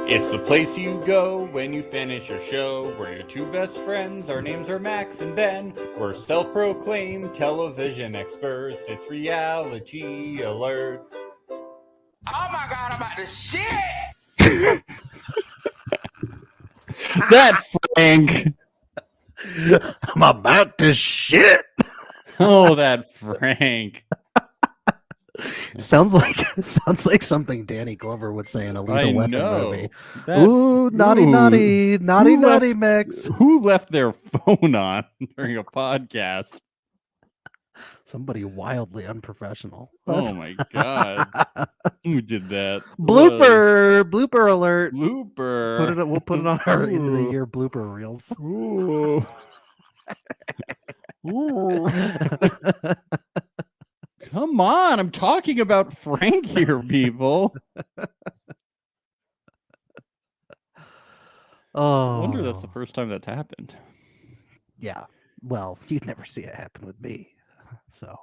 It's the place you go when you finish your show. We're your two best friends. Our names are Max and Ben. We're self-proclaimed television experts. It's Reality Alert. Oh my God, I'm about to shit! That Frank. I'm about to shit. Oh, that Frank. Sounds like something Danny Glover would say in a Lethal Weapon movie. Ooh, naughty, Max. Who left their phone on during a podcast? Somebody wildly unprofessional. Oh my God. Who did that? Blooper alert. Blooper. We'll put it on our end of the year blooper reels. Ooh. Ooh. Come on, I'm talking about Frank here, people. Oh, I wonder that's the first time that's happened. Yeah. Well, you'd never see it happen with me. So.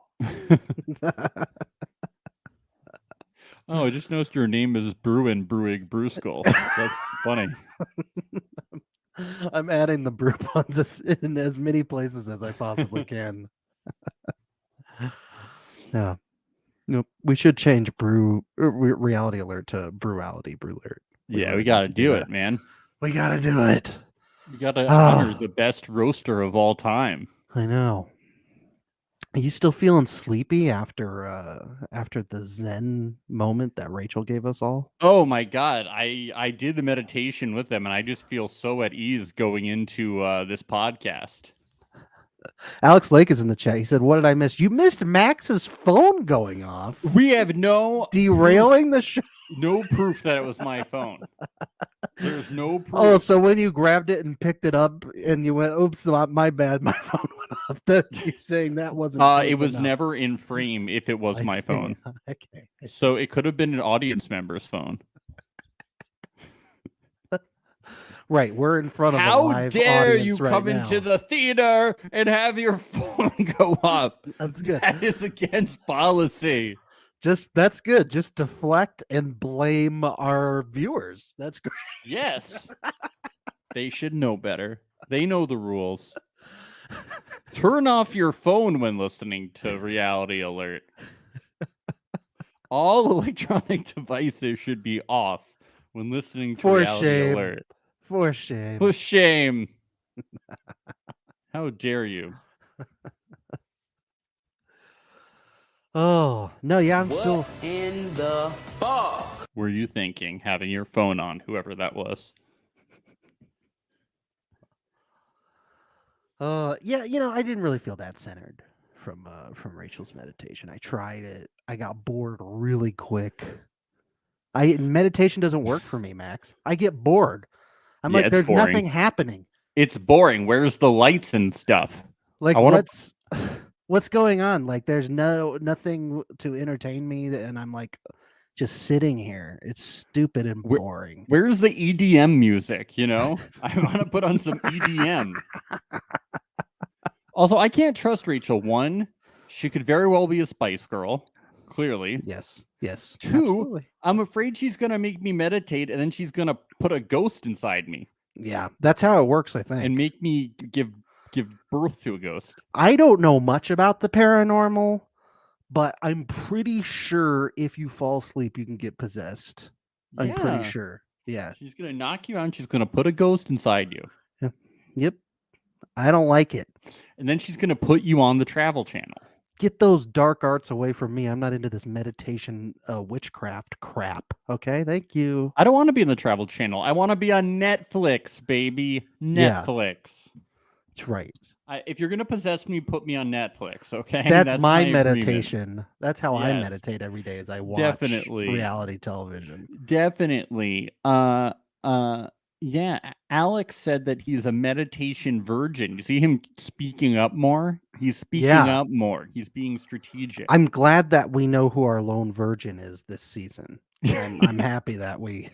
Oh, I just noticed your name is Bruin Brewig Brewskull. That's funny. I'm adding the brew puns in as many places as I possibly can. Yeah. Nope. We should change Reality Alert to Brewality Brewalert. Yeah, we got to do it, man. We got to do it. We got to honor the best roaster of all time. I know. Are you still feeling sleepy after the Zen moment that Rachel gave us all? Oh my God. I did the meditation with them and I just feel so at ease going into this podcast. Alex Lake is in the chat. He said, "What did I miss? You missed Max's phone going off. We have no derailing the show. No proof that it was my phone. There's no proof. Oh, so when you grabbed it and picked it up and you went, oops, my bad, my phone went off. You're saying that wasn't it was never in frame if it was my phone. Okay. So it could have been an audience member's phone. Right, we're in front of a live How dare you right come now. into the theater and have your phone go off? That's good. That is against policy. That's good. Just deflect and blame our viewers. That's great. Yes. They should know better. They know the rules. Turn off your phone when listening to Reality Alert. All electronic devices should be off when listening to Reality Alert. For shame. For shame. How dare you? Oh, no, yeah, I'm still in the fuck were you thinking having your phone on, whoever that was? Yeah, I didn't really feel that centered from Rachel's meditation. I tried it. I got bored really quick. Meditation doesn't work for me, Max. I get bored. I'm like, there's boring. Nothing happening. It's boring. Where's the lights and stuff? Like, what's going on? Like, there's nothing to entertain me, and I'm like just sitting here. It's stupid and boring. Where's the EDM music? I want to put on some EDM. Also, I can't trust Rachel. One, she could very well be a Spice Girl. Clearly. Yes. Two, absolutely. I'm afraid she's going to make me meditate and then she's going to put a ghost inside me. Yeah, that's how it works, I think. And make me give birth to a ghost. I don't know much about the paranormal, but I'm pretty sure if you fall asleep, you can get possessed. I'm pretty sure. Yeah. She's going to knock you out and she's going to put a ghost inside you. Yeah. Yep. I don't like it. And then she's going to put you on the Travel Channel. Get those dark arts away from me. I'm not into this meditation witchcraft crap. Okay, thank you. I don't want to be in the Travel Channel. I want to be on Netflix, baby. Netflix. Yeah, that's right. If you're going to possess me, put me on Netflix, okay? That's my meditation. Agreement. That's how I meditate every day as I watch reality television. Definitely. Yeah, Alex said that he's a meditation virgin. You see him speaking up more? He's speaking up more. He's being strategic. I'm glad that we know who our lone virgin is this season. I'm happy that we...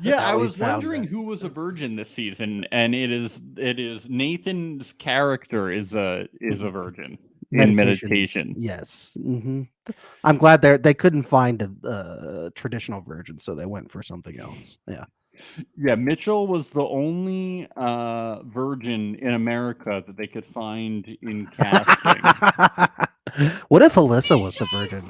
Yeah, I was wondering who was a virgin this season, and it is Nathan's character is a virgin in meditation. Yes. Mm-hmm. I'm glad they couldn't find a traditional virgin, so they went for something else. Yeah. Yeah, Mitchell was the only virgin in America that they could find in casting. What if Alyssa was the virgin?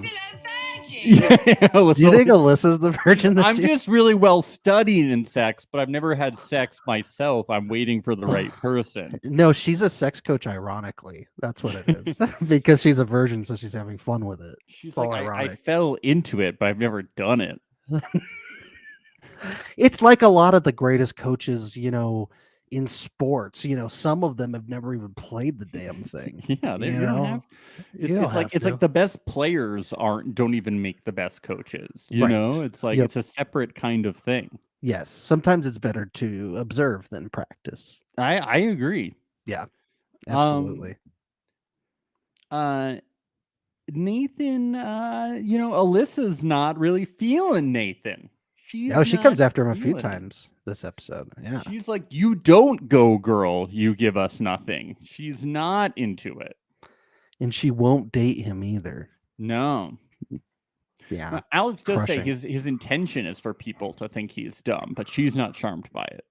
Yeah, Do you think Alyssa's the virgin? I'm just really well studied in sex, but I've never had sex myself. I'm waiting for the right person. No, she's a sex coach. Ironically, that's what it is. Because she's a virgin, so she's having fun with it. She's It's all like, I ironic. fell into it, but I've never done it. It's like a lot of the greatest coaches, in sports. Some of them have never even played the damn thing. Yeah, they You don't know? have. You don't have It's to. like the best players don't even make the best coaches. You Right. know, it's like Yep. it's a separate kind of thing. Yes, sometimes it's better to observe than practice. I agree. Absolutely. Nathan, Alyssa's not really feeling Nathan. She comes after him a few feeling it. times this episode. Yeah. She's like, you don't go, girl. You give us nothing. She's not into it. And she won't date him either. No. Yeah. Now, Alex does say Crushing. his intention is for people to think he's dumb, but she's not charmed by it.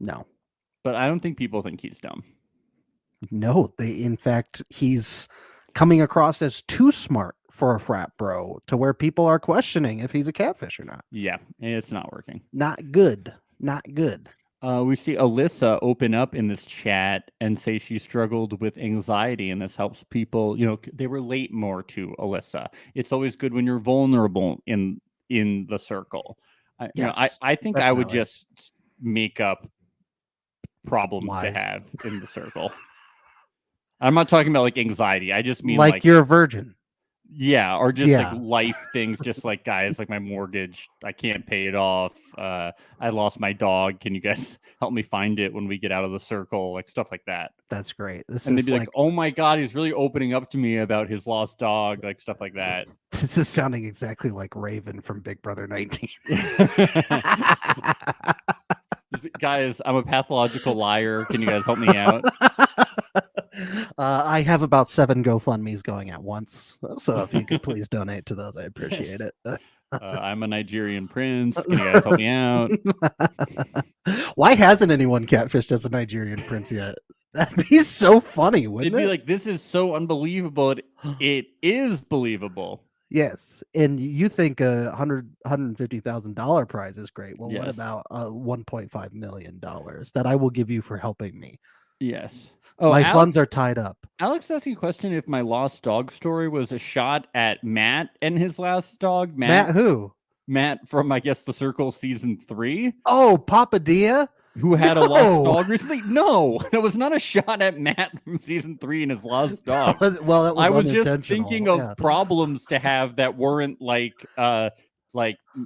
No. But I don't think people think he's dumb. No, in fact, he's coming across as too smart for a frat bro to where people are questioning if he's a catfish or not. Yeah, it's not working. Not good. Not good. We see Alyssa open up in this chat and say she struggled with anxiety, and this helps people. They relate more to Alyssa. It's always good when you're vulnerable in the circle. Yes, I think I would definitely. just make up problems to Lies. have in the circle. I'm not talking about like anxiety. I just mean like you're a virgin. yeah, or just Yeah. like life things, just like guys, like my mortgage, I can't pay it off. I lost my dog. Can you guys help me find it when we get out of the circle? Like stuff like that. That's great. This And they'd is be like like, "Oh my god, he's really opening up to me about his lost dog," like stuff like that. this is sounding exactly like Raven from Big Brother 19. Guys, I'm a pathological liar. Can you guys help me out? I have about 7 GoFundMe's going at once, so if you could please donate to those, I appreciate it. I'm a Nigerian prince. Can you guys help me out? Why hasn't anyone catfished as a Nigerian prince yet? That'd be so funny, They'd wouldn't be it? like, "This is so unbelievable. It is believable." Yes, and you think a $150,000 prize is great. Well, what Yes. about $1.5 million that I will give you for helping me? Yes. Oh, My Alex, funds are tied up. Alex asking a question if my lost dog story was a shot at Matt and his last dog. Matt who? Matt from, I guess, The Circle season 3, Oh, Papa Dia? who had a No. lost dog recently. No, that was not a shot at Matt from season 3 and his lost dog. Well, that was I was just unintentional, thinking of yeah. problems to have that weren't like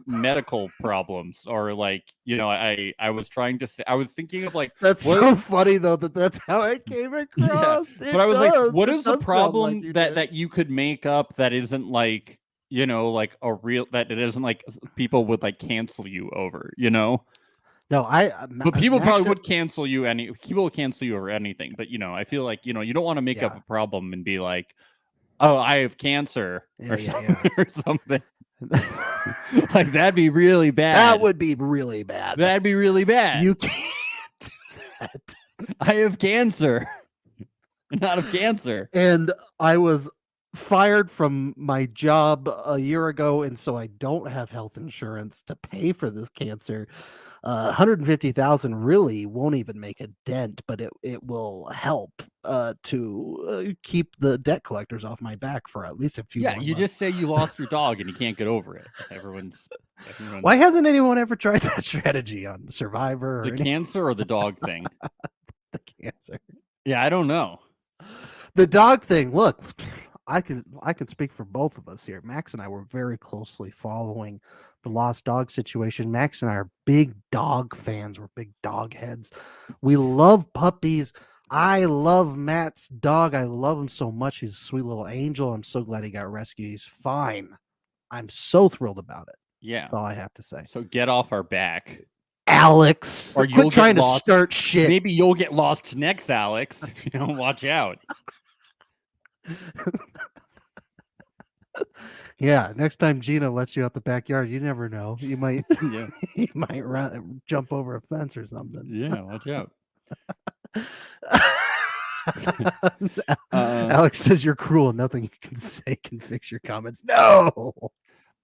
medical problems or like, I was trying to say, I was thinking of like, That's what- so funny though that's how it came across. but I was like, what is the sound problem like you that did. that you could make up that isn't like, like a real, that it isn't like people would like cancel you over, No, but people Max probably had- would cancel you people will cancel you over anything, but I feel like you don't want to make up Yeah. a problem and be like, oh, I have cancer or, Yeah. or something. Like that'd be really bad. That would be really bad. That'd be really bad. You can't do that. I have cancer. Not of cancer. And I was fired from my job a year ago, and so I don't have health insurance to pay for this cancer. 150,000 really won't even make a dent, but it will help to keep the debt collectors off my back for at least a few. Yeah, more you months. just say you lost your dog and you can't get over it. Everyone's Why hasn't anyone ever tried that strategy on Survivor or the any cancer or the dog thing. the cancer? Yeah, I don't know. The dog thing. Look, I can speak for both of us here. Max and I were very closely following the lost dog situation. Max and I are big dog fans. We're big dog heads. We love puppies. I love Matt's dog. I love him so much. He's a sweet little angel. I'm so glad he got rescued. He's fine. I'm so thrilled about it. Yeah. That's all I have to say. So get off our back. Alex, Or you'll quit get trying to lost. start shit. Maybe you'll get lost next, Alex, if you don't watch out. Yeah, next time Gina lets you out the backyard, you never know. You might Yeah, you might jump over a fence or something. yeah. Watch out. Alex says you're cruel. Nothing you can say can fix your comments. No.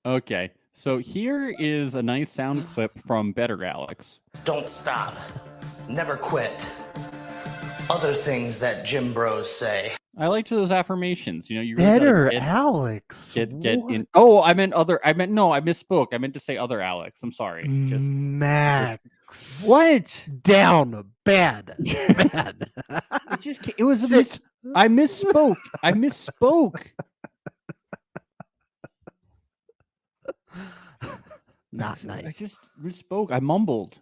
Okay, so here is a nice sound clip from Better Alex. Don't stop. Never quit. Other things that gym bros say. I liked those affirmations. You know, you really gotta Better Alex. get What? in. Oh, I misspoke. I meant to say other Alex. I'm sorry. Just Max. what? Down. Bad. Bad. It was Sit. I misspoke. I misspoke. Not I nice. just misspoke. I mumbled.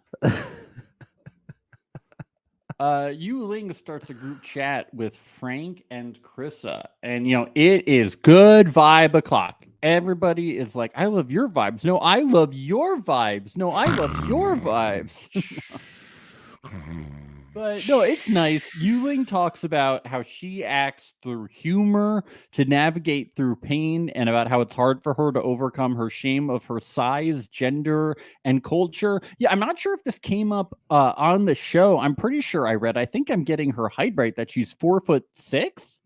Yu Ling starts a group chat with Frank and Krissa, and you know it is good vibe o'clock. Everybody is like, "I love your vibes." No, I love your vibes. No, I love your vibes. But no, it's nice. Yu Ling talks about how she acts through humor to navigate through pain and about how it's hard for her to overcome her shame of her size, gender, and culture. Yeah, I'm not sure if this came up on the show. I'm pretty sure I think I'm getting her height right, that she's 4'6".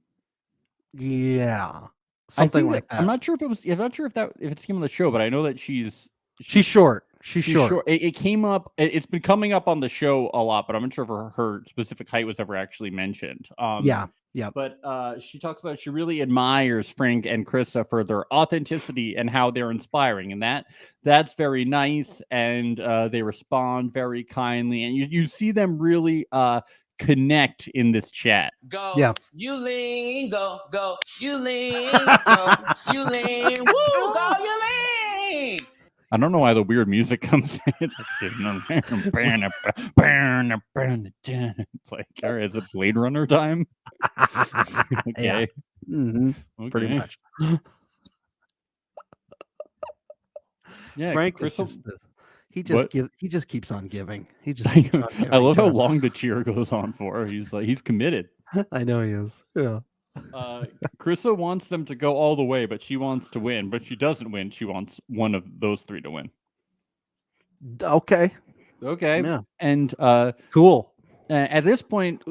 Yeah. I Something think like that. I'm not sure if it was. I'm not sure if it came on the show, but I know that she's short. She's short. It came up. It's been coming up on the show a lot, but I'm not sure if her specific height was ever actually mentioned. Yeah. But she talks about she really admires Frank and Krissa for their authenticity and how they're inspiring, and that's very nice. And they respond very kindly, and you see them really connect in this chat. Go, Yeah. you lean, go, you lean, go, you lean, woo, go, you lean. I don't know why the weird music comes in. It's like, all right, is it Blade Runner time? Okay. Yeah. Pretty Okay. much. Yeah, Frank is Crystal. just What? he just keeps on giving. He just keeps on giving. I love to how him. long the cheer goes on for. He's committed. I know he is. Yeah. Krissa wants them to go all the way, but she wants to win. But she doesn't win. She wants one of those three to win. Okay. Okay. Yeah. And Cool. at this point,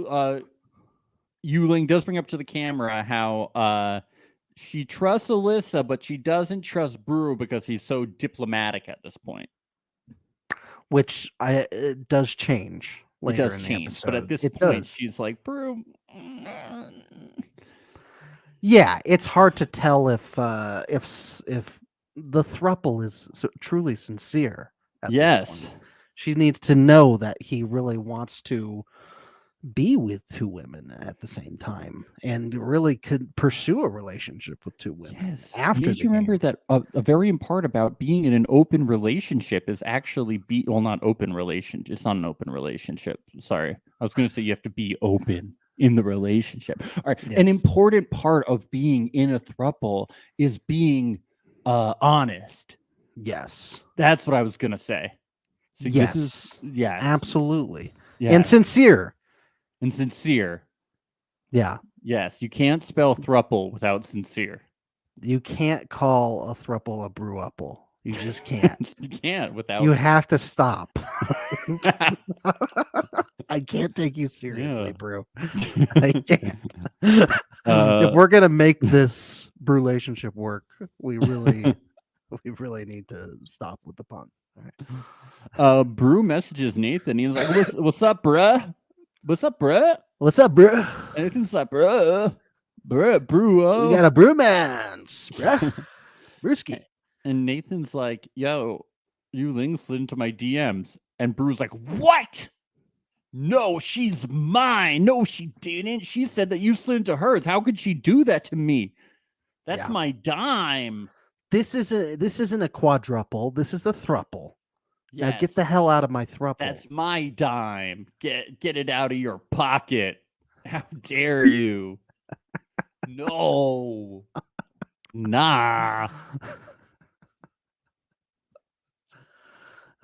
Yu Ling does bring up to the camera how she trusts Alyssa, but she doesn't trust Brew because he's so diplomatic at this point. Which it does change It later does in the change, episode. but at this it point, does. she's like, Brew. Yeah, it's hard to tell if the throuple is truly sincere. At this Yes. point. She needs to know that he really wants to be with two women at the same time and really could pursue a relationship with two women. Yes. After you need the to remember game. that a very important part about being in an open relationship is actually not open relationship. It's not an open relationship. Sorry. I was going to say you have to be open in the relationship. All right. Yes. An important part of being in a throuple is being honest. Yes. What I was going to say. So Yes. This is, yes. Absolutely. Yes. And sincere. And sincere. Yeah. Yes. You can't spell throuple without sincere. You can't call a throuple a brew-upple. You just can't. You can't without. You have to stop. I can't take you seriously, Yeah. Brew. I can't. If we're gonna make this brew relationship work, we really need to stop with the puns. All right. Brew messages Nathan. He's like, "What's up, bruh? What's up, bruh? What's up, Brew? Nathan's like, bruh, brew. We got a brewmans, bruh. Brewski. And Nathan's like, yo, Yu Ling slid into my DMs. And Brew's like, what? No, she's mine. No, she didn't. She said that you slid into hers. How could she do that to me? That's Yeah. my dime. This isn't a quadruple. This is the thruple. Now Yes, get the hell out of my thruple. that's my dime. Get it out of your pocket. How dare you? No. Nah.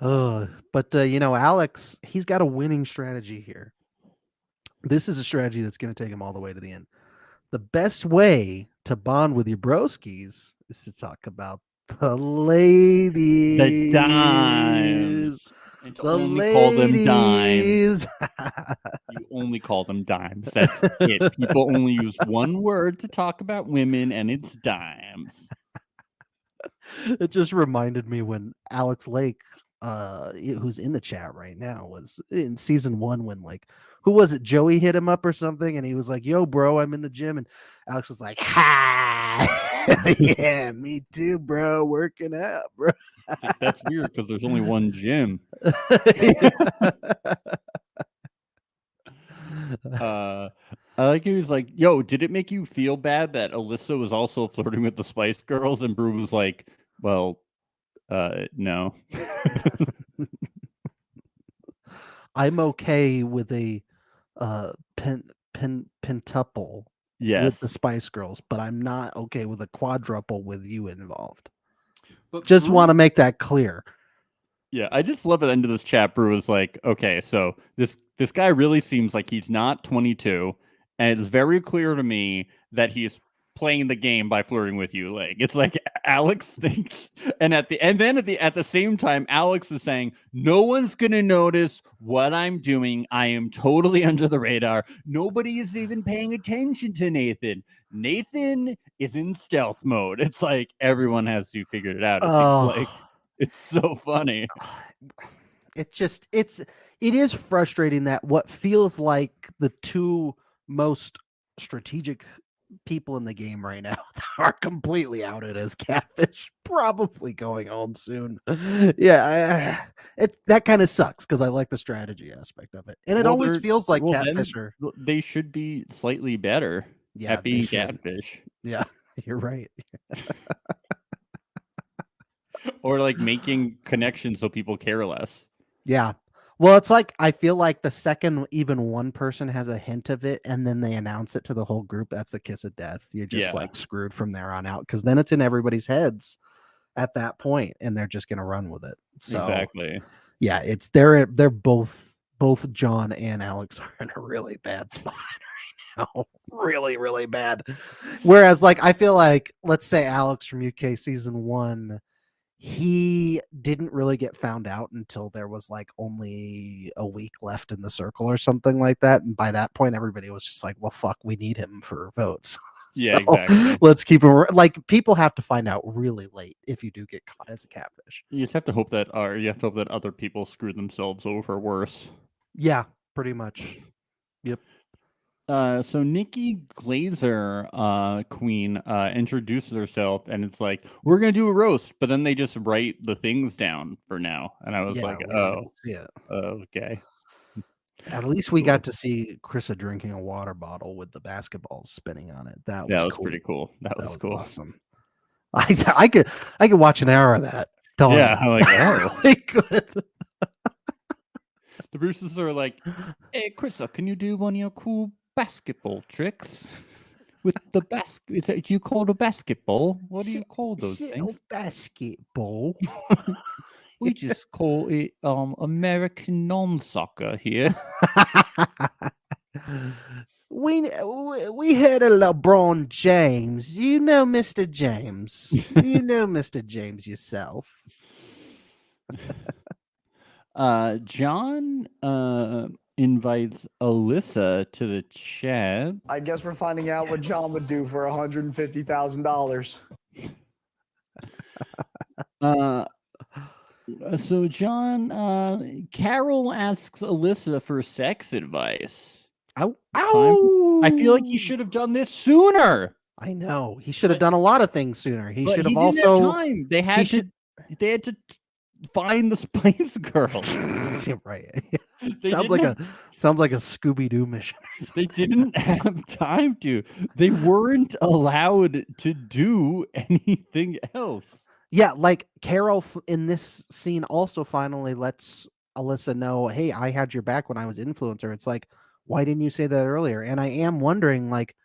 But Alex, he's got a winning strategy here. This is a strategy that's going to take him all the way to the end. The best way to bond with your broskies is to talk about the ladies. The dimes. And to The only call them dimes. ladies. You only call them dimes. That's it. People only use one word to talk about women, and it's dimes. It just reminded me when Alex Lake, who's in the chat right now, was in season 1 when, like, who was it? Joey hit him up or something, and he was like, "Yo, bro, I'm in the gym," and Alex was like, "Ha, yeah, me too, bro, working out, bro." That's weird because there's only one gym. I like he was like, "Yo, did it make you feel bad that Alyssa was also flirting with the Spice Girls?" And Brew was like, "Well, no." I'm okay with a pentuple Yes. with the Spice Girls, but I'm not okay with a quadruple with you involved. But Just Brew- want to make that clear. Yeah, I just love at the end of this chat. Brew was like, "Okay, so this guy really seems like he's not 22, and it's very clear to me that he's playing the game by flirting with you." Like, it's like Alex thinks, and at the same time, Alex is saying, "No one's gonna notice what I'm doing. I am totally under the radar. Nobody is even paying attention to Nathan. Nathan is in stealth mode." It's like everyone has to figure it out. It seems like. It's so funny. It is frustrating that what feels like the two most strategic people in the game right now are completely outed as catfish, probably going home soon. Yeah, that kind of sucks because I like the strategy aspect of it, and it always feels like catfish are. They should be slightly better at being catfish. Yeah, you're right. Or like making connections so people care less. Yeah. Well, it's like I feel like the second even one person has a hint of it and then they announce it to the whole group, that's the kiss of death. You're just like screwed from there on out because then it's in everybody's heads at that point and they're just gonna run with it. So exactly. Yeah, it's they're both John and Alex are in a really bad spot right now. Really, really bad. Whereas like I feel like let's say Alex from UK season 1. He didn't really get found out until there was like only a week left in the circle or something like that. And by that point, everybody was just like, well, fuck, we need him for votes. Yeah, exactly. Let's keep him. Like people have to find out really late if you do get caught as a catfish. You just have to hope that other people screw themselves over worse. Yeah, pretty much. Yep. So Nikki Glazer, Queen, introduces herself, and it's like, we're gonna do a roast, but then they just write the things down for now, and I was like, okay. At least we got to see Krista drinking a water bottle with the basketballs spinning on it. That was pretty cool. That was cool. Awesome. I could watch an hour of that. Yeah, I'm like, oh, really good. The Bruces are like, "Hey, Krista, can you do one of your cool basketball tricks with the basket? Do you call it a basketball? What do you call those things? Basketball. We just call it American non-soccer here." We heard of LeBron James. You know Mr. James. You know Mr. James yourself. John invites Alyssa to the chat. I guess we're finding out what John would do for $150,000. So John, Carol asks Alyssa for sex advice. Ow. I feel like he should have done this sooner. I know. He should have done a lot of things sooner. He should have didn't also have time. They had to find the Spice Girls. Right. Sounds like a Scooby-Doo mission. They didn't have time to. They weren't allowed to do anything else. Yeah, like Carol in this scene also finally lets Alyssa know, hey, I had your back when I was influencer. It's like, why didn't you say that earlier? And I am wondering, like,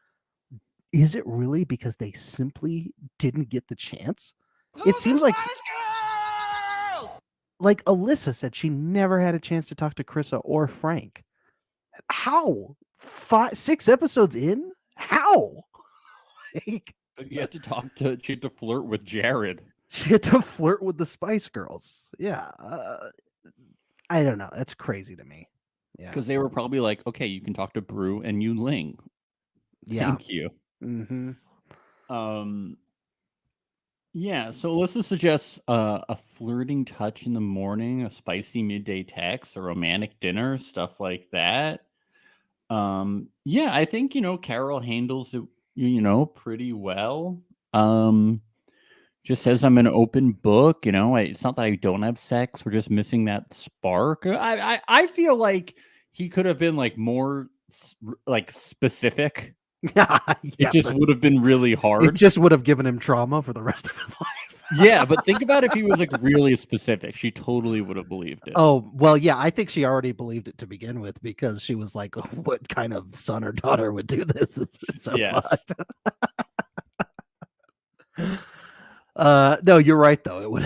is it really because they simply didn't get the chance? It seems like Alyssa said she never had a chance to talk to Krista or Frank. How? 6 episodes in? How? Like, You had to she had to flirt with Jared. She had to flirt with the Spice Girls. Yeah. I don't know. That's crazy to me. Yeah. Because they were probably like, okay, you can talk to Brew and Yu Ling. Yeah. Thank you. Mm-hmm. Yeah, so Alyssa suggests a flirting touch in the morning, a spicy midday text, a romantic dinner, stuff like that. Yeah, I think, Carol handles it, pretty well. Just says I'm an open book, it's not that I don't have sex, we're just missing that spark. I feel like he could have been like more like specific. Yeah, It just would have been really it hard. just would have given him trauma for the rest of his life. Yeah, but think about if he was like really specific. She totally would have believed it. Oh, well, yeah, I think she already believed it to begin with because she was like, what kind of son or daughter would do this? It's so Yes. fucked. No, you're right though.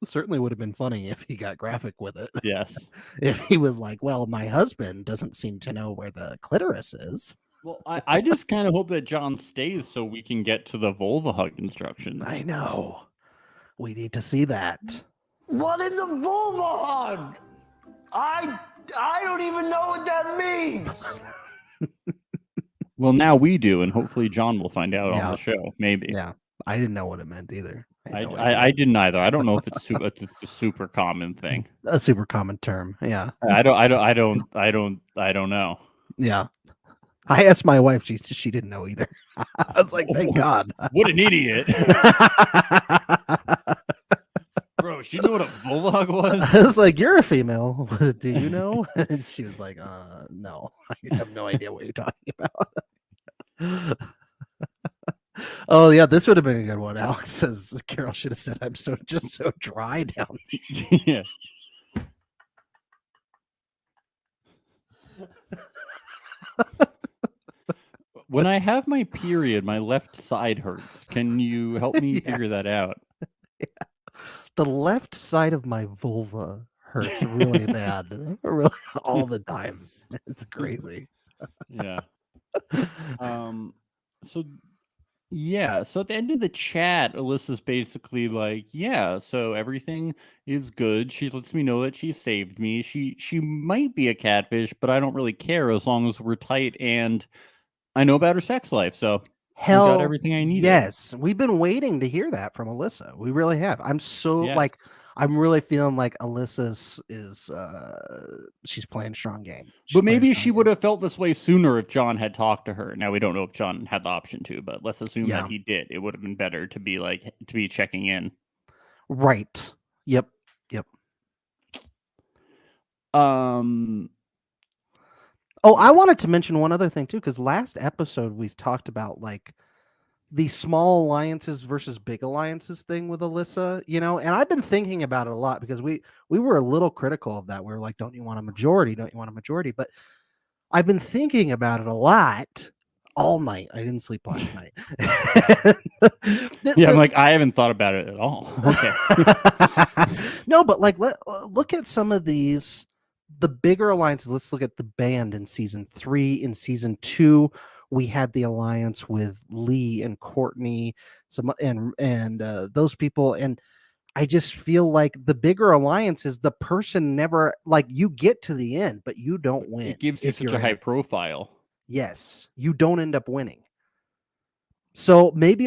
It certainly would have been funny if he got graphic with it. Yes. If he was like, well, my husband doesn't seem to know where the clitoris is. Well, I just kind of hope that John stays so we can get to the vulva hug instructions. I know. We need to see that. What is a vulva hug? I don't even know what that means. Well, now we do, and hopefully John will find out Yeah. on the show. Maybe. Yeah, I didn't know what it meant either. I didn't either. I don't know if it's it's a super common thing. A super common term. Yeah. I don't know. Yeah. I asked my wife, she didn't know either. I was like, thank God. What an idiot. Bro, she knew what a vulva hug was? I was like, you're a female. Do you know? And she was like, no, I have no idea what you're talking about. Oh, yeah, this would have been a good one. Alex says Carol should have said, I'm just so dry down there. Yeah. When I have my period, my left side hurts. Can you help me figure that Yes. out? The left side of my vulva hurts really bad. Really all the time. It's crazy. Yeah. So yeah, so at the end of the chat, Alyssa's basically like, yeah, so everything is good. She lets me know that she saved me. She might be a catfish, but I don't really care as long as we're tight and I know about her sex life. So Hell, got everything I needed. Yes, we've been waiting to hear that from Alyssa. We really have. I'm so Yes. like, I'm really feeling like Alyssa's is she's playing strong game. She's But playing maybe strong she game. would have felt this way sooner if John had talked to her. Now we don't know if John had the option to, but let's assume Yeah. that he did. It would have been better to be checking in. Right. Yep. Oh, I wanted to mention one other thing too, because last episode we talked about like the small alliances versus big alliances thing with Alyssa, and I've been thinking about it a lot because we were a little critical of that. We were like, don't you want a majority? Don't you want a majority? But I've been thinking about it a lot all night. I didn't sleep last night. Yeah, I'm like, I haven't thought about it at all. Okay. No, but like look at some of these, the bigger alliances. Let's look at the band in season 3. In season 2, we had the alliance with Lee and Courtney, and those people. And I just feel like the bigger alliance is the person never, like, you get to the end, but you don't win. It gives you if such you're a in high it. profile. Yes, you don't end up winning. So maybe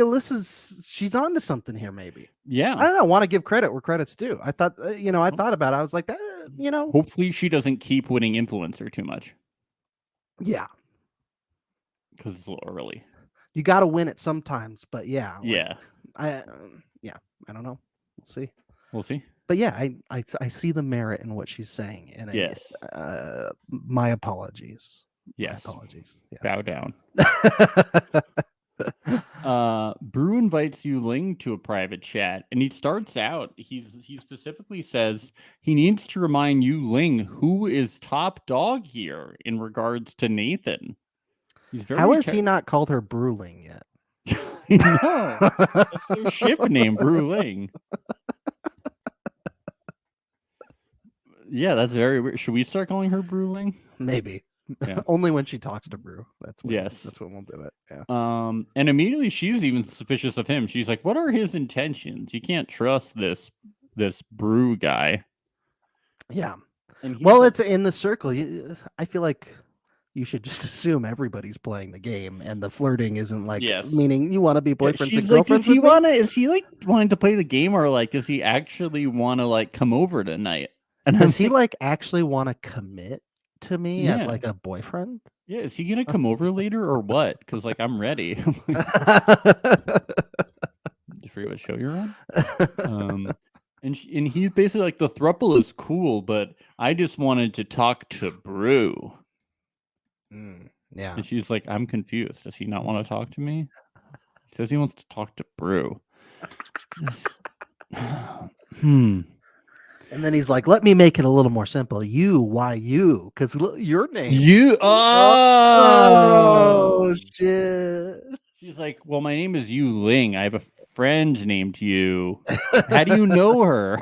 she's on to something here. Maybe. Yeah. I don't know. Want to give credit where credit's due. I thought, I thought about it. I was like, Hopefully she doesn't keep winning influencer too much yeah, because it's a little early. you got to win it sometimes. But yeah, Yeah. I don't know. We'll see. We'll see. But yeah, I see the merit in what she's saying. And Yes. my apologies. Yes. My apologies. Yeah. Bow down. Brew invites Yu Ling to a private chat, and he starts out. He specifically says he needs to remind Yu Ling who is top dog here in regards to Nathan. He's very. How has he not called her Bruling yet? No, that's their ship name, Brew Ling. Yeah, that's very weird. Should we start calling her Brew Ling? Maybe Yeah. Only when she talks to Brew. That's when. Yes. That's when we'll do it. Yeah. And immediately she's even suspicious of him. She's like, "What are his intentions? You can't trust this Brew guy." Yeah. And he's Well, like, it's in the circle. I feel like you should just assume everybody's playing the game, and the flirting isn't like Yes. meaning you want to be yeah, boyfriends and she's like, girlfriends. Is with me? he like wanting to play the game, or like does he actually want to like come over tonight? And Does I'm he like actually want to commit to me as Yeah. like a boyfriend? yeah, is he gonna come over later or what? Because like I'm ready. I forget what show you're on. And he's basically like, the throuple is cool, but I just wanted to talk to Brew. Yeah. And she's like, I'm confused. Does he not want to talk to me? He says he wants to talk to Brew. And then he's like, "Let me make it a little more simple. You, why you? Because your name." You. Oh shit! She's like, well, my name is Yu Ling. I have a friend named Yu. How do you know her?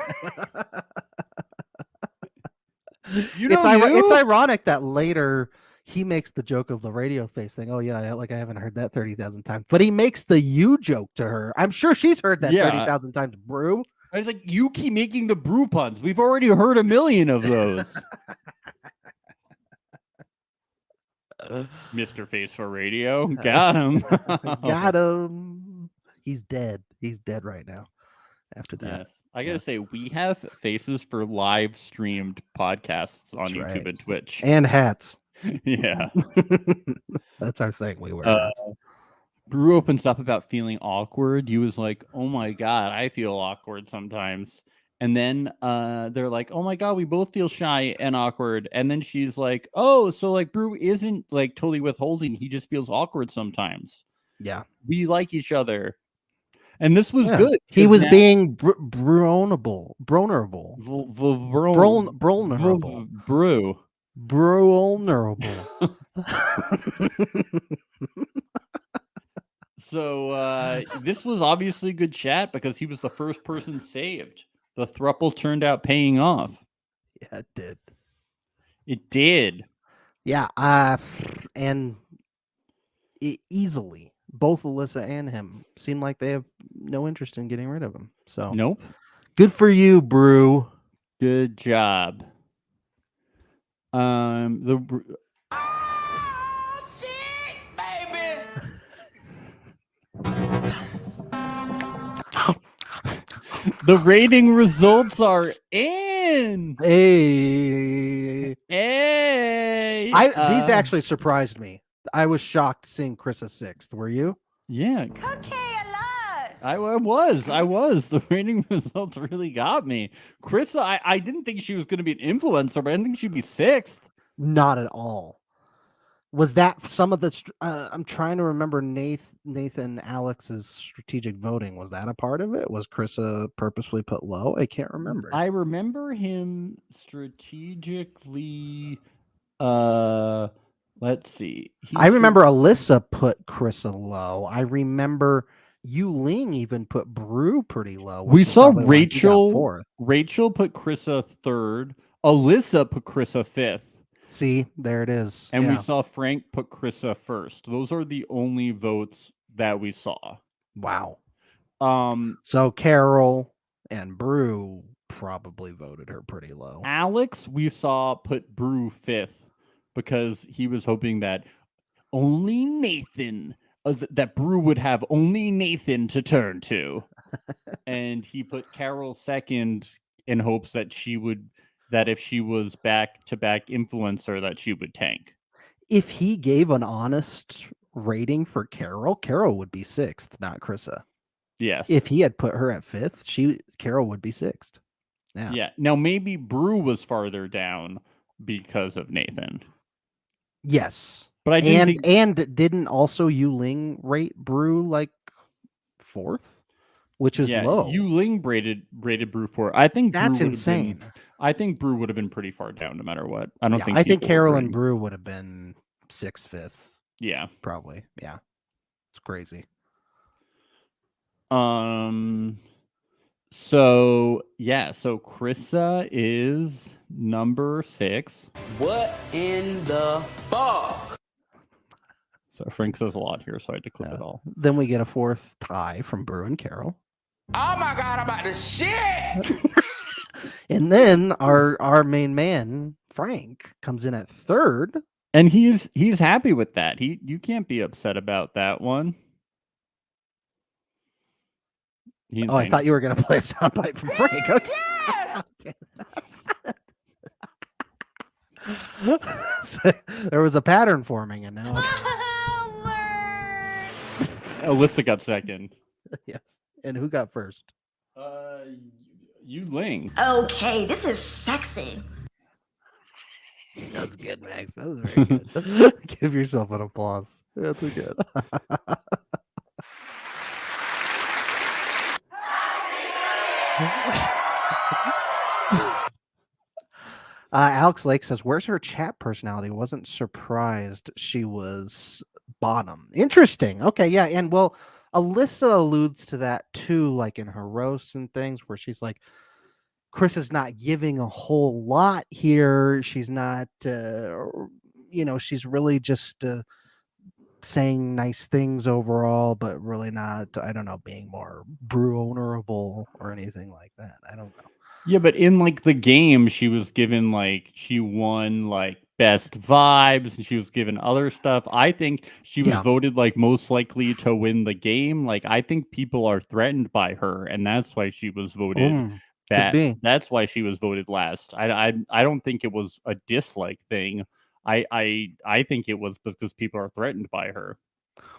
You know It's Yu? ironic that later he makes the joke of the radio face thing. Oh yeah, I haven't heard that 30,000 times. But he makes the you joke to her. I'm sure she's heard that Yeah. 30,000 times, Brew. I was like, you keep making the Brew puns. We've already heard a million of those. Mr. Face for Radio. Got him. Got him. He's dead. He's dead right now. After that. Yes. I gotta say, we have faces for live streamed podcasts on That's YouTube right. and Twitch. And hats. Yeah. That's our thing. We wear hats. Brew opens up about feeling awkward. You was like, oh my God, I feel awkward sometimes. And then they're like, oh my God, we both feel shy and awkward. And then she's like, oh, so like Brew isn't like totally withholding. He just feels awkward sometimes. Yeah. We like each other. And this was Yeah. good. He was now- being vulnerable. Vulnerable. vulnerable. Brew. Vulnerable. So this was obviously good chat because he was the first person saved. The throuple turned out paying off. Yeah, it did. It did. Yeah, and easily, both Alyssa and him seem like they have no interest in getting rid of him. So Nope. good for you, Brew. Good job. Oh, shit, baby. The rating results are in. Hey, Hey. these actually surprised me. I was shocked seeing Krissa 6th. Were you? Yeah. Cookie alert! I was. The rating results really got me. Krissa, I didn't think she was going to be an influencer, but I didn't think she'd be 6th. Not at all. Was that some of the? I'm trying to remember Nathan Alex's strategic voting. Was that a part of it? Was Krissa purposefully put low? I can't remember. I remember him strategically. Let's see. I remember Alyssa put Krissa low. I remember Yu Ling even put Brew pretty low. We which is saw probably why he got Rachel. fourth. Rachel put Krissa 3rd. Alyssa put Krissa 5th. See, there it is. And Yeah. we saw Frank put Krissa 1st. Those are the only votes that we saw. Wow. Um, So Carol and Brew probably voted her pretty low. Alex, we saw put Brew 5th because he was hoping that only Nathan, that Brew would have only Nathan to turn to. And he put Carol 2nd in hopes that that if she was back-to-back influencer, that she would tank. If he gave an honest rating for Carol, Carol would be 6th, not Krissa. Yes. If he had put her at 5th, Carol would be 6th. Yeah. Yeah. Now maybe Brew was farther down because of Nathan. Yes. But I didn't think... and didn't also Yu Ling rate Brew like 4th, which is low. Yu Ling rated Brew 4. I think that's Brew insane. I think Brew would have been pretty far down no matter what. I don't think. I think people Carol were and Brew would have been 6th, 5th. Yeah, probably. Yeah, it's crazy. So Krissa is number 6. What in the fuck? So Frank says a lot here, so I had to clip it all. Then we get a 4th tie from Brew and Carol. Oh my god, I'm about to shit! And then our main man, Frank, comes in at 3rd. And he's happy with that. You can't be upset about that one. I thought you were going to play a soundbite from Frank. Okay. So, there was a pattern forming, and now Alyssa got second. yes. And who got first? You Ling. Okay, this is sexy. That was good, Max. That was very good. Give yourself an applause. That's good. Alex Lake says, "Where's her chat personality? Wasn't surprised she was bottom." Interesting. Okay, yeah, and well, Alyssa alludes to that too, like in her roasts and things, where she's like, Chris is not giving a whole lot here. She's not, she's really just saying nice things overall, but really not, I don't know, being more brew ownerable or anything like that. I don't know. Yeah, but in like the game, she was given like she won like best vibes, and she was given other stuff. I think she was voted like most likely to win the game. Like I think people are threatened by her, and that's why she was voted. That's why she was voted last. I don't think it was a dislike thing. I think it was because people are threatened by her.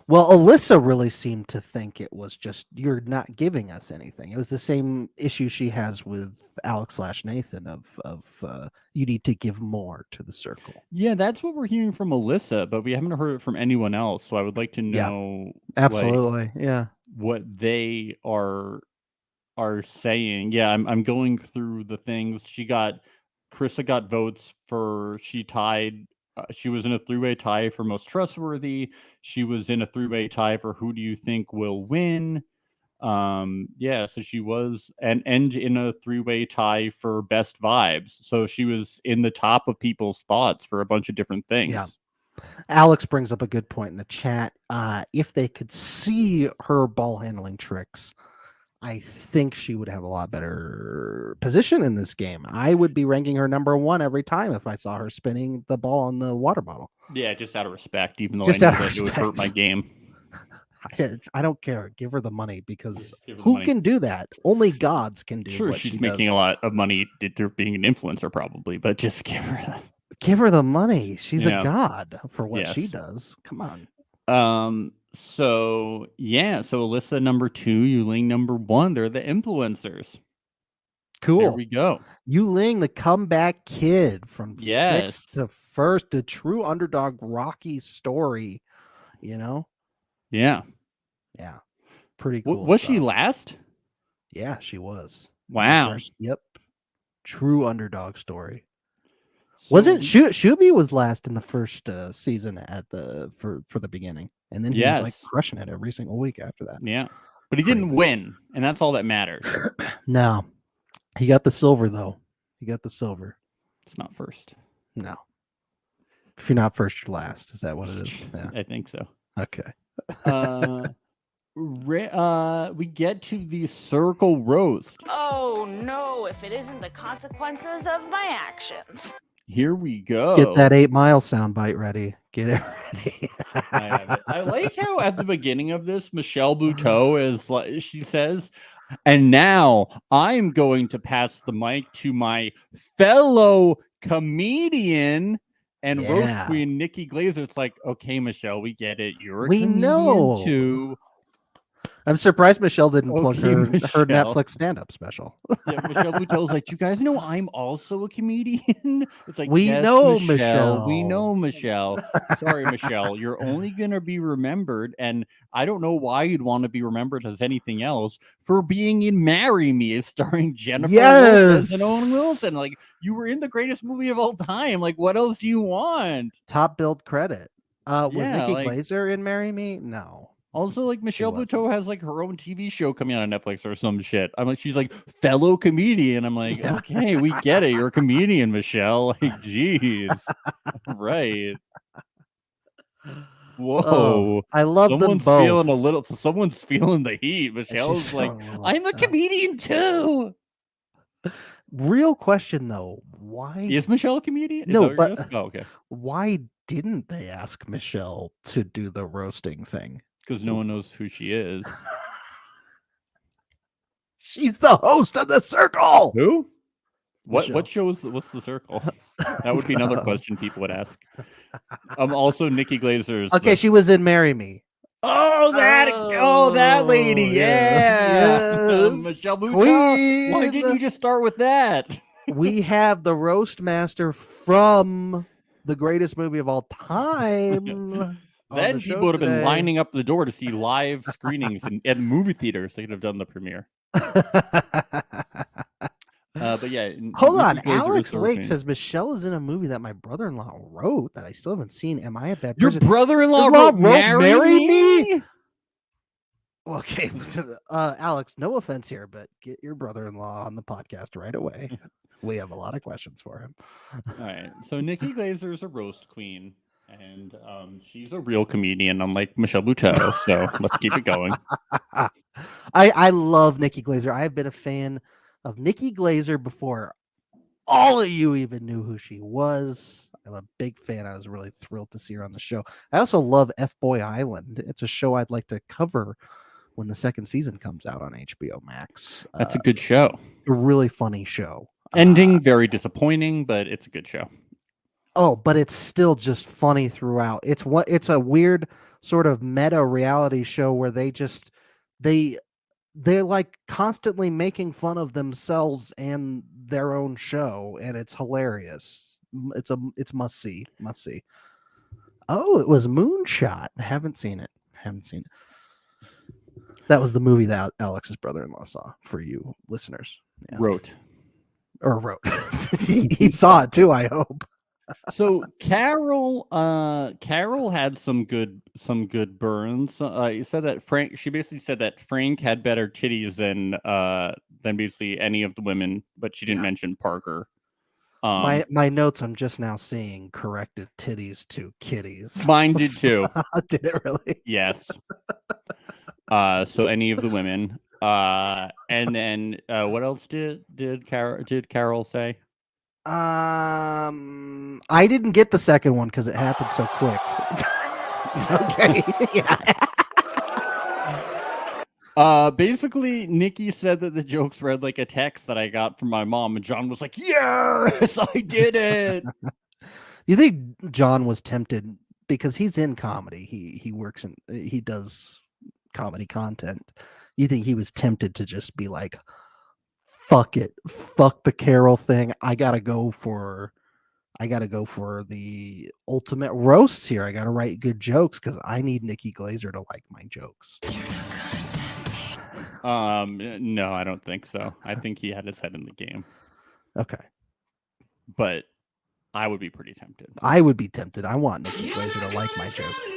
Well, Alyssa really seemed to think it was just, you're not giving us anything. It was the same issue she has with Alex/Nathan of you need to give more to the circle. Yeah, that's what we're hearing from Alyssa, but we haven't heard it from anyone else. So I would like to know absolutely, what they are saying. Yeah, I'm going through the things. Carissa got votes for, she tied. She was in a 3-way tie for most trustworthy. She was in a 3-way tie for who do you think will win. So she was and in a 3-way tie for best vibes. So she was in the top of people's thoughts for a bunch of different things. Yeah. Alex brings up a good point in the chat. If they could see her ball handling tricks, I think she would have a lot better position in this game. I would be ranking her number 1 every time if I saw her spinning the ball on the water bottle. Yeah, just out of respect, even though just I knew that it would hurt my game. I don't care. Give her the money, because who can do that? Only gods can do. Sure, what she's she making does. a lot of money through being an influencer, probably, but just give her that. Give her the money. She's a god for what she does. Come on. So Alyssa number 2, Yuling number 1. They're the influencers. Cool. There we go. Yuling, the comeback kid from 6th to 1st, the true underdog Rocky story. Yeah. Pretty cool. Was she last? Yeah, she was. Wow. Yep. True underdog story. Wasn't Shubi was last in the first season at for the beginning, and then he was like crushing it every single week after that. Yeah, but he didn't win, and that's all that matters. No, he got the silver though. He got the silver. It's not first. No, if you're not first, you're last. Is that what it is? Yeah. I think so. Okay. We get to the circle roast. Oh no, if it isn't the consequences of my actions. Here we go. Get that 8 Mile soundbite ready. Get it ready. I have it. I like how at the beginning of this, Michelle Buteau is like, she says, and now I'm going to pass the mic to my fellow comedian and roast queen Nikki Glazer. It's like, okay, Michelle, we get it. You're a comedian too. I'm surprised Michelle didn't plug her Netflix stand-up special. Yeah, Michelle Buteau's like, you guys know I'm also a comedian? It's like, we know Michelle. We know Michelle. Sorry, Michelle. You're only going to be remembered, and I don't know why you'd want to be remembered as anything else, for being in Marry Me, starring Jennifer Lopez and Owen Wilson. Like, you were in the greatest movie of all time. Like, what else do you want? Top billed credit. Was Nikki Glazer in Marry Me? No. Also, like Michelle wasn't. Buteau has like her own TV show coming out on Netflix or some shit. I'm like, she's like fellow comedian. I'm like, Yeah. okay, we get it. You're a comedian, Michelle. Like, geez, right? Whoa. Oh, I love them Someone's both. feeling a little. Someone's feeling the heat. Michelle's like, feeling a little- I'm a comedian too. Real question though, why Is Michelle a comedian? Is No, that what you're but- gonna ask? Oh, okay. why didn't they ask Michelle to do the roasting thing? Because no one knows who she is. She's the host of The Circle. Who? What? Michelle. What show is? What's the circle? That would be another question people would ask. Also Nikki Glazer's. Okay, she was in Marry Me. Oh, that lady. Yeah. Yes. Michelle Buteau. Why Queen. didn't you just start with that? We have the roast master from the greatest movie of all time. on Then the show people would have been today. lining up the door to see live screenings at movie theaters. They could have done the premiere. But yeah. Hold on, Nikki Glazer is Alex the Lake queen. says Michelle is in a movie that my brother-in-law wrote that I still haven't seen. Am I a bad Your person? brother-in-law Your wrote mom wrote Marry Me? Okay, Alex, no offense here, but get your brother-in-law on the podcast right away. We have a lot of questions for him. All right. So Nikki Glazer is a roast queen, and she's a real comedian, unlike Michelle Buteau. So let's keep it going. I love Nikki Glazer. I've been a fan of Nikki Glazer before all of you even knew who she was. I'm a big fan. I was really thrilled to see her on the show. I also love F-Boy Island. It's a show I'd like to cover when the second season comes out on HBO Max. That's a good show. A really funny show. Ending very disappointing, but it's a good show. Oh, but it's still just funny throughout. It's a weird sort of meta reality show where they're like constantly making fun of themselves and their own show, and it's hilarious. It's must see. Oh, it was Moonshot. Haven't seen it. That was the movie that Alex's brother-in-law saw, for you listeners. Yeah. Wrote. he saw it too, I hope. So Carol had some good burns. You said that she basically said that Frank had better titties than basically any of the women, but she didn't mention Parker. My notes, I'm just now seeing corrected titties to kitties. Mine did too. Did it really? Yes. So any of the women. And then what else did Carol say? I didn't get the second one because it happened so quick. Okay. Yeah. Basically, Nikki said that the jokes read like a text that I got from my mom, and John was like, "Yes, I did it." You think John was tempted because he's in comedy? He does comedy content. You think he was tempted to just be like, fuck it, fuck the Carol thing. I gotta go for the ultimate roasts here. I gotta write good jokes because I need Nikki Glazer to like my jokes. No, I don't think so. I think he had his head in the game, Okay. but I would be pretty tempted. I would be tempted. I want Nikki Glazer to like my jokes.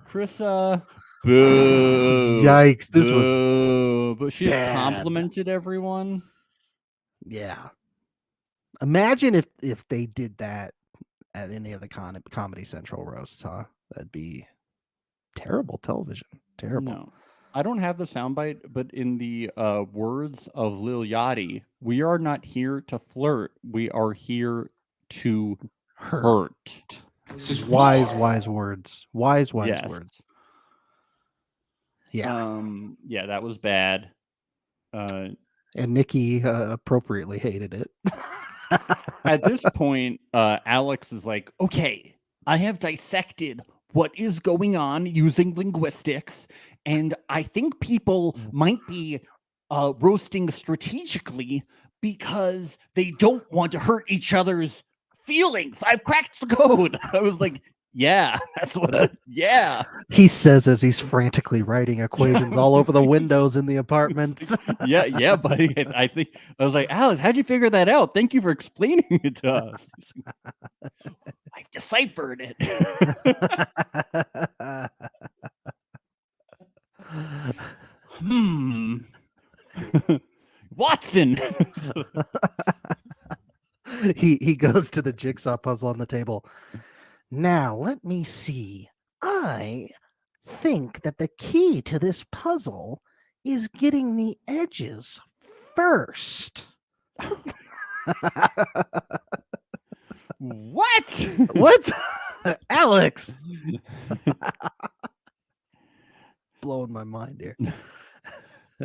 Chrissa, boo. Yikes, this was boo. But she bad. complimented everyone. Yeah. Imagine if they did that at any of the Comedy Central roasts, huh? That'd be terrible television. Terrible. No, I don't have the soundbite, but in the words of Lil Yachty, we are not here to flirt. We are here to hurt. This is wise words. Wise Yes. words. Yeah. Yeah, that was bad. And Nikki appropriately hated it. At this point, Alex is like, okay, I have dissected what is going on using linguistics, and I think people might be roasting strategically because they don't want to hurt each other's feelings. I've cracked the code. I was like, Yeah, that's what. Yeah, He says as he's frantically writing equations all over the windows in the apartment. yeah, buddy. I think I was like, Alex, how'd you figure that out? Thank you for explaining it to us. I've deciphered it. Watson. He goes to the jigsaw puzzle on the table. Now let me see. I think that the key to this puzzle is getting the edges first. What? What? Alex. Blowing my mind here.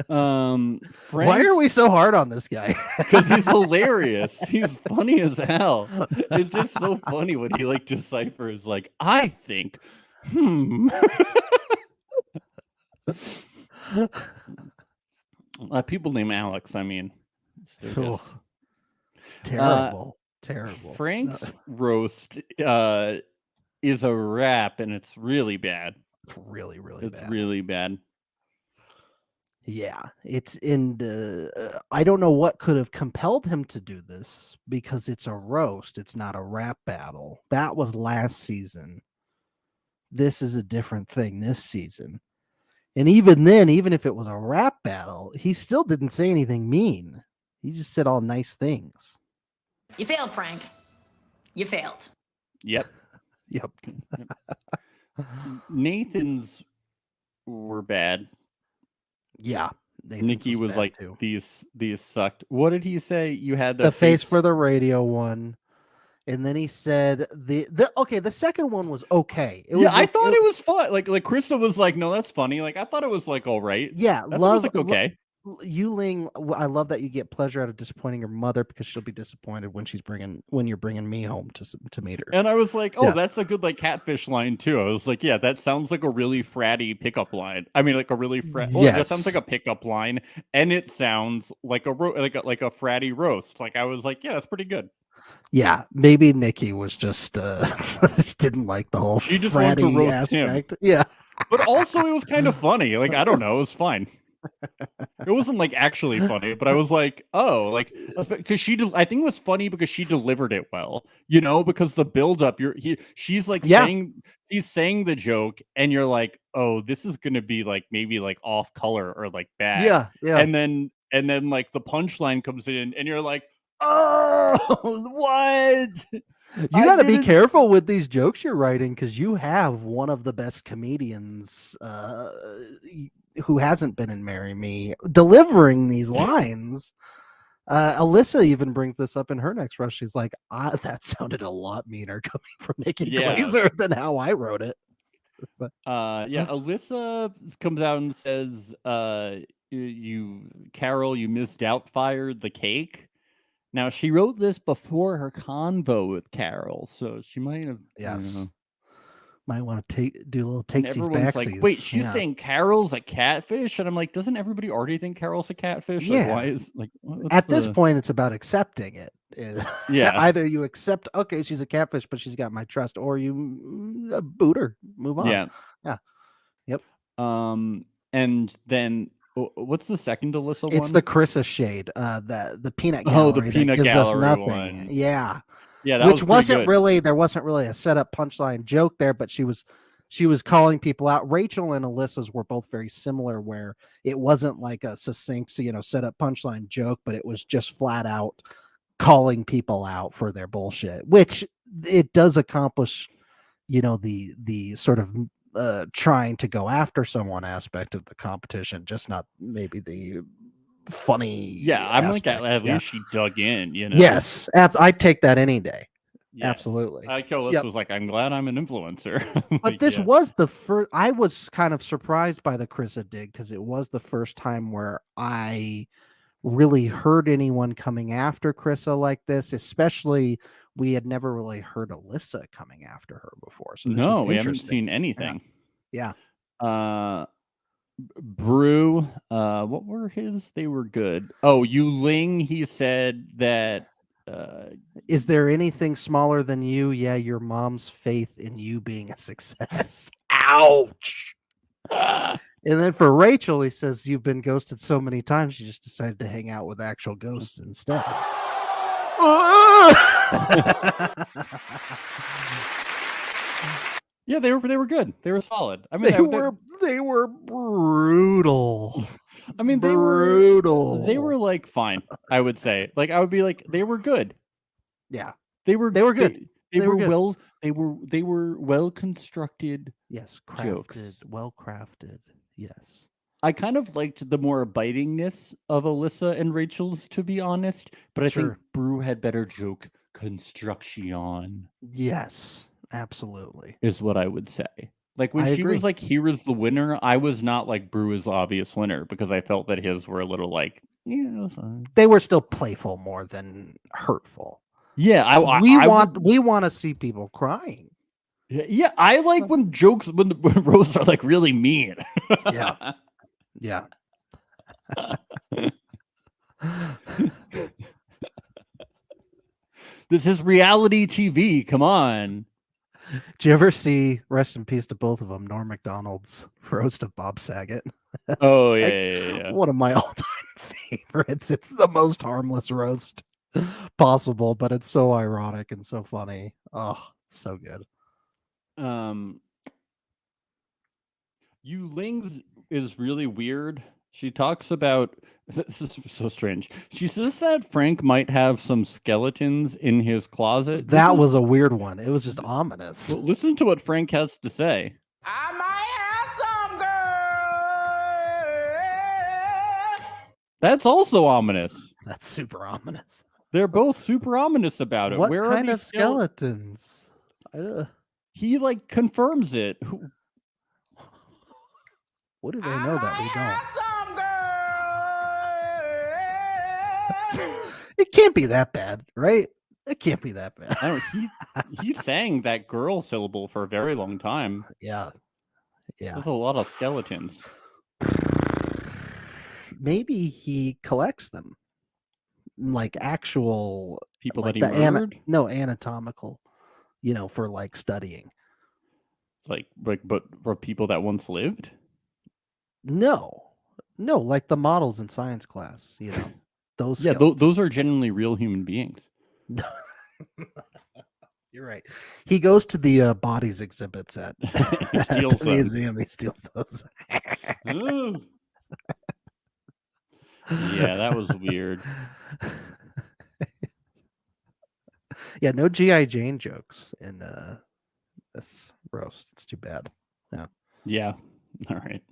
Why are we so hard on this guy? Because he's hilarious. He's funny as hell. It's just so funny when he like deciphers like, I think, people named Alex, I mean. Oh, terrible. Terrible. Frank's roast is a wrap, and it's really bad. It's really, really It's bad. really bad. Yeah, it's in the. I don't know what could have compelled him to do this because it's a roast. It's not a rap battle. That was last season. This is a different thing this season. And even then, even if it was a rap battle, he still didn't say anything mean. He just said all nice things. You failed, Frank. You failed. Yep. Yep. Nathan's were bad. Yeah. Nikki was bad like, too. these sucked. What did he say? You had The face for the radio one. And then he said the second one was okay. It was I thought it was fun. Like Krista was like, no, that's funny. Like I thought it was like all right. Yeah, I thought it was like okay. Yuling, I love that you get pleasure out of disappointing your mother because she'll be disappointed when you're bringing me home to meet her. And I was like, oh, Yeah. that's a good like catfish line too. I was like, yeah, that sounds like a really fratty pickup line. I mean, like a really that Yes. sounds like a pickup line, and it sounds like a like a fratty roast. Like I was like, yeah, that's pretty good. Yeah, maybe Nikki was just just didn't like the whole She just wanted to fratty roast him. aspect. Yeah, But also it was kind of funny. Like I don't know, it was fine. It wasn't like actually funny, but I was like, oh, like because I think it was funny because she delivered it well, you know, because the build up, she's like saying the joke, and you're like, oh, this is gonna be like maybe like off color or like bad, yeah. and then like the punchline comes in, and you're like, oh, what? You got to be careful with these jokes you're writing because you have one of the best comedians who hasn't been in Marry Me delivering these lines. Alyssa even brings this up in her next rush. She's like, that sounded a lot meaner coming from Nikki Glaser than how I wrote it. But, Alyssa comes out and says, Carol, you misdoubtfired the cake. Now, she wrote this before her convo with Carol, so she might have... might want to do a little takesies, everyone's backsies. like, wait, she's saying Carol's a catfish? And I'm like, doesn't everybody already think Carol's a catfish? Yeah. Like, why is... like At this point, it's about accepting it. Yeah. Either you accept, okay, she's a catfish, but she's got my trust, or you boot her, move on. Yeah. Yep. And then... what's the second Alyssa one? It's the Carissa shade, the peanut gallery. The peanut that gives gallery us nothing. one. Yeah, that which was wasn't really there wasn't really a setup punchline joke there, but she was calling people out. Rachel and Alyssa's were both very similar, where it wasn't like a succinct, setup punchline joke, but it was just flat out calling people out for their bullshit, which it does accomplish, the sort of trying to go after someone aspect of the competition, just not maybe the funny. I'm like, at least she dug in, Yes, I'd take that any day. Yes. Absolutely. Alyssa was like, I'm glad I'm an influencer. But this was the first. I was kind of surprised by the Carissa dig because it was the first time where I really heard anyone coming after Carissa like this, especially. We had never really heard Alyssa coming after her before. So this was we haven't seen anything. Yeah. Brew, what were his? They were good. Oh, Yuling, he said that Is there anything smaller than you? Yeah, your mom's faith in you being a success. Ouch. And then for Rachel, he says, you've been ghosted so many times, you just decided to hang out with actual ghosts instead. Yeah, they were good. They were solid. I mean, they were brutal. I mean, brutal. They were like fine. I would say, like, I would be like, they were good. Yeah, they were good. They were good. well. They were well constructed. Yes, crafted, jokes. well crafted. Yes. I kind of liked the more bitingness of Alyssa and Rachel's, to be honest. But I think Brew had better joke construction. Yes, absolutely. Is what I would say. Like when she was like, "Here is the winner," I was not like, "Brew is the obvious winner," because I felt that his were a little like, yeah, they were still playful more than hurtful. Yeah, we want to see people crying. Yeah, I like when roasts are like really mean. Yeah. Yeah. This is reality TV. Come on. Did you ever see, rest in peace to both of them, Norm Macdonald's roast of Bob Saget? Oh, yeah. One of my all-time favorites. It's the most harmless roast possible, but it's so ironic and so funny. Oh, it's so good. Yu Ling is really weird. She talks about, this is so strange. She says that Frank might have some skeletons in his closet. That was a weird one. It was just ominous. Well, listen to what Frank has to say. I might have some girl. That's also ominous. That's super ominous. They're both super ominous about it. What Where kind are of skeletons? He like confirms it. What do they know that we don't? It can't be that bad, right? It can't be that bad. I don't. He sang that girl syllable for a very long time. Yeah. There's a lot of skeletons. Maybe he collects them, like actual people like that he murdered. Anatomical, for like studying. Like, but for people that once lived. No, like the models in science class, those. Yeah, those are genuinely real human beings. You're right. He goes to the bodies exhibits at the museum. He steals those. Yeah, that was weird. Yeah, no G.I. Jane jokes in this roast. It's too bad. Yeah. All right.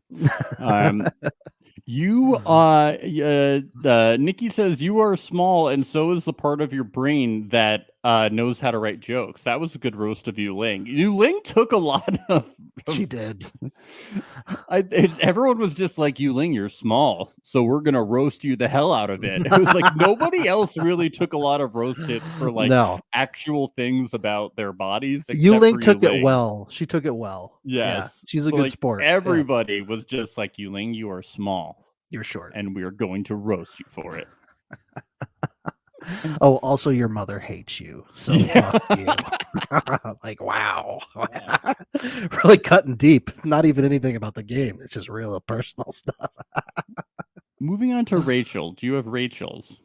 Nikki says you are small, and so is the part of your brain that knows how to write jokes. That was a good roast of Yu Ling. Yu Ling took a lot of. She did. Everyone was just like, Yu Ling, you're small, so we're gonna roast you the hell out of it. It was like nobody else really took a lot of roast hits for like actual things about their bodies. Yu Ling took it well. She took it well. Yes. Yeah, she's a good sport. Everybody was just like, Yu Ling, you are small. You're short. And we are going to roast you for it. Oh, also your mother hates you. So fuck you. Like, wow. Really cutting deep. Not even anything about the game. It's just real personal stuff. Moving on to Rachel. Do you have Rachel's?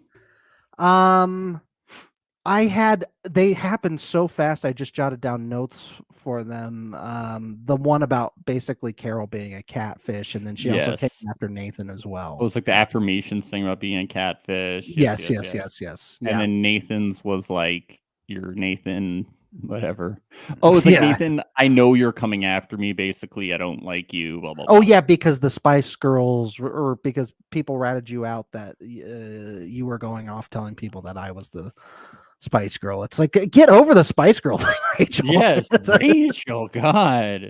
They happened so fast. I just jotted down notes for them. The one about basically Carol being a catfish, and then she also came after Nathan as well. It was like the affirmations thing about being a catfish. Yes. And then Nathan's was like, you're Nathan, whatever. Oh, it's like, Nathan, I know you're coming after me. Basically, I don't like you. Blah, blah, blah. Oh, yeah, because the Spice Girls, or because people ratted you out that you were going off telling people that I was the Spice Girl. It's like, get over the Spice Girl thing, Rachel. Yes, Rachel, God.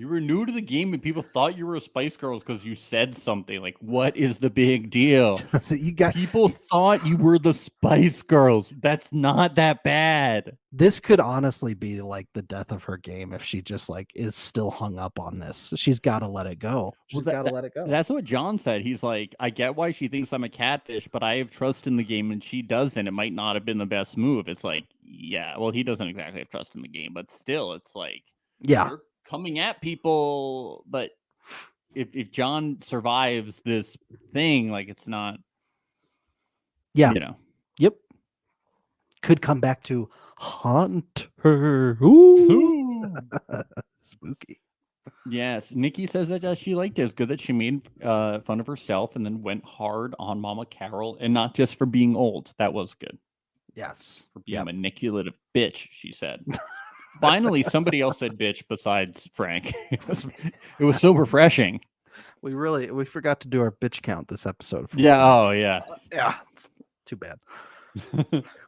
You were new to the game and people thought you were a Spice Girls because you said something. Like, what is the big deal? So you got People thought you were the Spice Girls. That's not that bad. this could honestly be like the death of her game if she just like is still hung up on this. She's got to let it go. She's that- got to let it go. That's what John said. He's like, I get why she thinks I'm a catfish, but I have trust in the game and she doesn't. It might not have been the best move. It's like, yeah, well, he doesn't exactly have trust in the game, but still, it's like, Yeah. you're coming at people, but if John survives this thing, like it's not, Yeah. you know. Yep. Could come back to haunt her. Ooh. Spooky. Yes, Nikki says that she liked it. It's good that she made fun of herself and then went hard on Mama Carol, and not just for being old. That was good. Yes. For being Yep. a manipulative bitch, she said. Finally, somebody else said bitch besides Frank. It was so refreshing. We forgot to do our bitch count this episode. Yeah. Oh, yeah. Yeah. Too bad.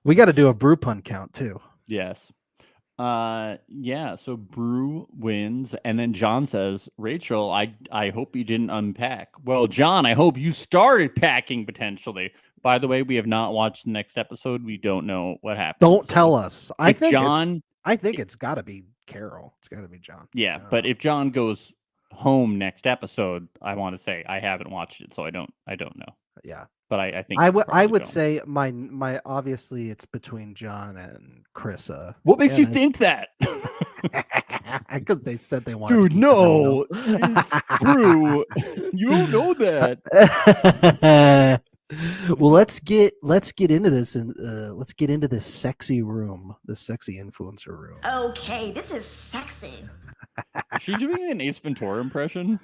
We got to do a brew pun count too. Yes. Yeah. So Brew wins, and then John says, "Rachel, I hope you didn't unpack." Well, John, I hope you started packing potentially. By the way, we have not watched the next episode. We don't know what happened. Don't tell us. I If think John. it's got to be Carol. It's got to be John. Yeah, but if John goes home next episode, I want to say I haven't watched it, so I don't know. Yeah. But I think I it's would probably John. say my obviously it's between John and Chrissa. What makes you and think that? Because they said they wanted. Dude, to keep it no, real. it's true. You don't know that. Well, let's get into this and let's get into this sexy room, this sexy influencer room. Okay, this is sexy. Is she doing an Ace Ventura impression?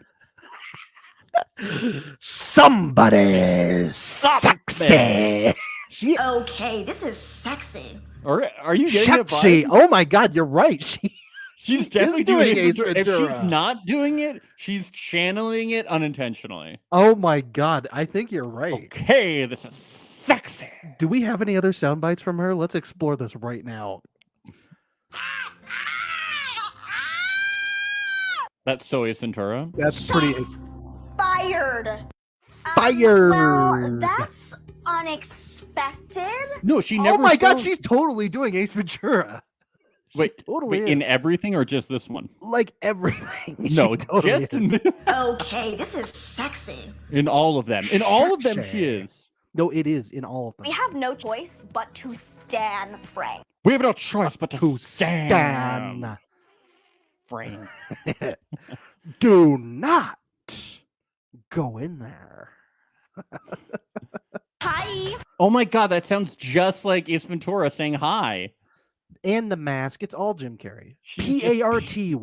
Somebody sexy. She Okay, this is sexy. Or are you getting sexy. it? Oh my God, you're right. She's is definitely doing doing Ace Ace Ventura. If Ventura. she's not doing it, she's channeling it unintentionally. Oh my God, I think you're right. Okay, this is sexy. Do we have any other sound bites from her? Let's explore this right now. That's so Ace Ventura. That's pretty Fired. Fired. Well, that's unexpected. No, she never. Oh my God, sounds- she's totally doing Ace Ventura. She Wait, totally wait, in is. everything or just this one? Like everything. She No, totally just is. Okay, this is sexy. in all of them. In all of them, she Sexy. is. No, it is in all of them. We have no choice but to stan Frank. We have no choice but to to stand. stan. Frank. Do not go in there. Hi. Oh my God, that sounds just like Ace Ventura saying hi. And the mask, it's all Jim Carrey. She's just- Party. She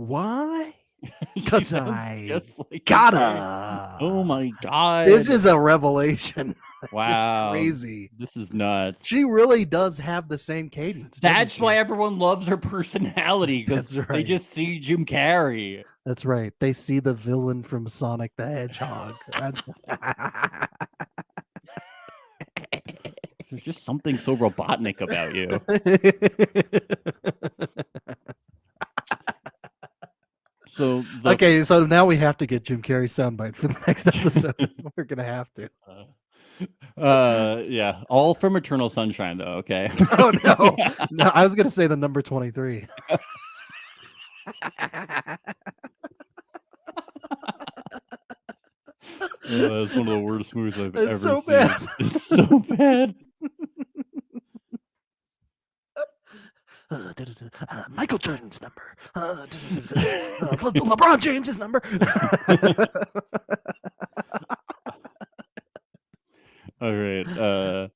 Because sounds I just like Jim Carrey. gotta. Oh my God. This is a revelation. wow. It's crazy. This is nuts. She really does have the same cadence. doesn't That's she? why everyone loves her personality, because That's they right. just see Jim Carrey. That's right. They see the villain from Sonic the Hedgehog. That's... There's just something so Robotnik about you. So the, Okay, so now we have to get Jim Carrey sound bites for the next episode. We're gonna have to. yeah, all from Eternal Sunshine, though. Okay. Oh no, no! I was gonna say the number 23. That's one of the worst movies I've It's ever so seen. bad. It's so bad. Michael Jordan's number. LeBron James's number. All right.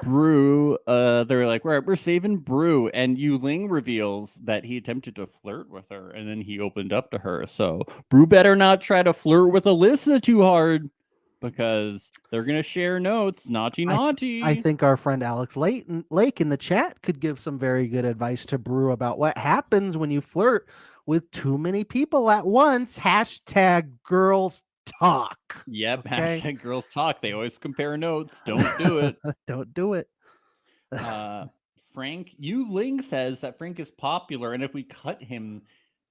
Brew, they're like, we're saving Brew, and Yuling reveals that he attempted to flirt with her, and then he opened up to her. So Brew better not try to flirt with Alyssa too hard, because they're gonna share notes. Naughty, naughty. I think our friend Alex Lake in the chat could give some very good advice to Brew about what happens when you flirt with too many people at once. Hashtag girls talk. Yep. Okay. Hashtag girls talk. They always compare notes. Don't do it. Don't do it. Frank Yuling says that Frank is popular, and if we cut him,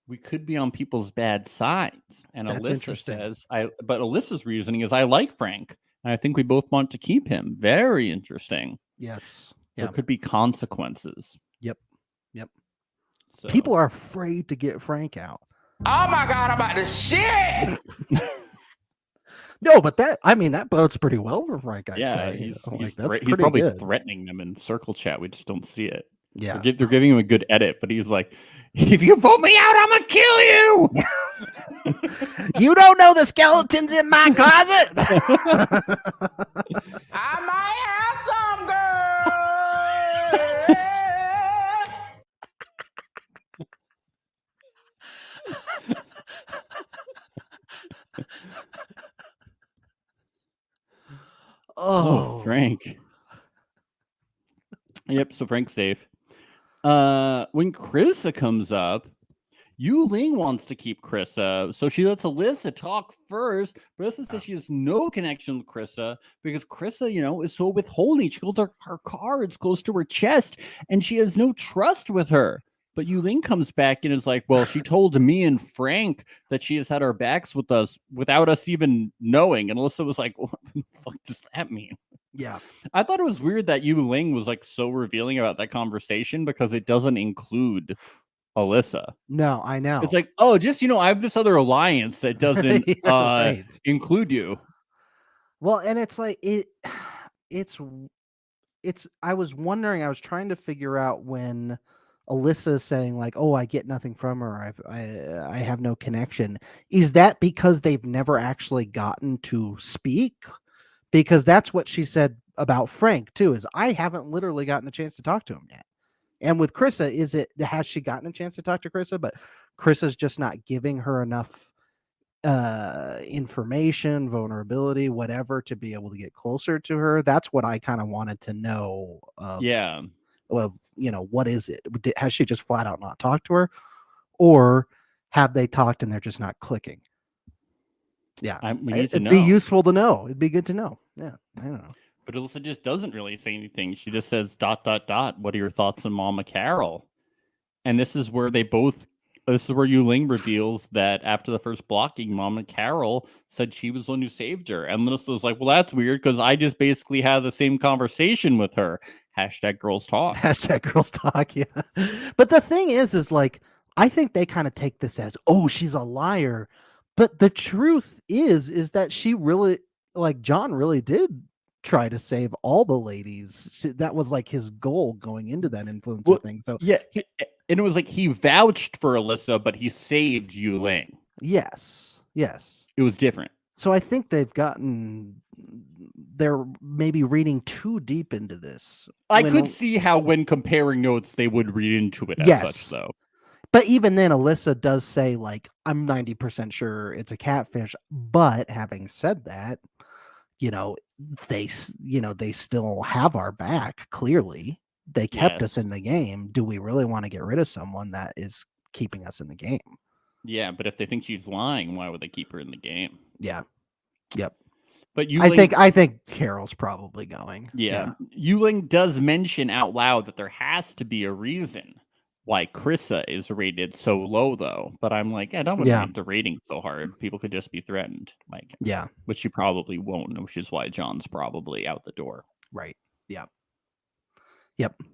we could be on people's bad sides. And That's Alyssa interesting. says, but Alyssa's reasoning is I like Frank. And I think we both want to keep him. Very interesting. Yes. There Yeah. could be consequences. Yep. Yep. So. People are afraid to get Frank out. Oh my God, I'm about to shit. No, but that bodes pretty well for Frank. I'd Yeah, say. he's That's he's pretty probably good. threatening them in circle chat. We just don't see it. Yeah. They're giving him a good edit, but he's like, if you vote me out, I'm gonna kill you. You don't know the skeletons in my closet. I might have some, girl. Oh, Frank. Yep, so Frank's safe. When Krissa comes up, Yu Ling wants to keep Krissa, so she lets Alyssa talk first. But Alyssa says she has no connection with Krissa because Krissa, is so withholding. She holds her cards close to her chest, and she has no trust with her. But Yu Ling comes back and is like, well, she told me and Frank that she has had our backs with us without us even knowing. And Alyssa was like, what the fuck does that mean? yeah. I thought it was weird that Yu Ling was like so revealing about that conversation because it doesn't include Alyssa. No, I know. It's like, oh, just, I have this other alliance that doesn't Yeah, right. include you. Well, and it's like it's I was wondering, I was trying to figure out when Alyssa is saying like, oh, I get nothing from her, I have no connection. Is that because they've never actually gotten to speak? Because that's what she said about Frank too, is I haven't literally gotten a chance to talk to him yet. And with Krissa, has she gotten a chance to talk to Krissa, but Krissa's just not giving her enough information, vulnerability, whatever, to be able to get closer to her? That's what I kind of wanted to know. Yeah. Well, what is it? Has she just flat out not talked to her, or have they talked and they're just not clicking? Yeah, We need to know. It'd be useful to know. It'd be good to know. Yeah, I don't know. But Alyssa just doesn't really say anything. She just says ... What are your thoughts on Mama Carol? And this is where Yu Ling reveals that after the first blocking, Mama Carol said she was the one who saved her. And Alyssa's like, well, that's weird because I just basically had the same conversation with her. #girls talk. #girls talk, yeah. But the thing is like, I think they kind of take this as, oh, she's a liar. But the truth is that she really, like, John really did try to save all the ladies. That was like his goal going into that influencer thing. So yeah, and it was like he vouched for Alyssa, but he saved Yu Ling. Yes. It was different. So I think they're maybe reading too deep into this. I could see how when comparing notes, they would read into it as such, though. But even then, Alyssa does say, like, I'm 90% sure it's a catfish. But having said that, they still have our back. Clearly, they kept us in the game. Do we really want to get rid of someone that is keeping us in the game? Yeah, but if they think she's lying, why would they keep her in the game? Yeah. Yep. But I think Carol's probably going. Yeah. Yu Ling does mention out loud that there has to be a reason why Krissa is rated so low, though. But I'm like, I don't want to make the rating so hard. People could just be threatened. Like, yeah. Which you probably won't, which is why John's probably out the door. Right. Yep.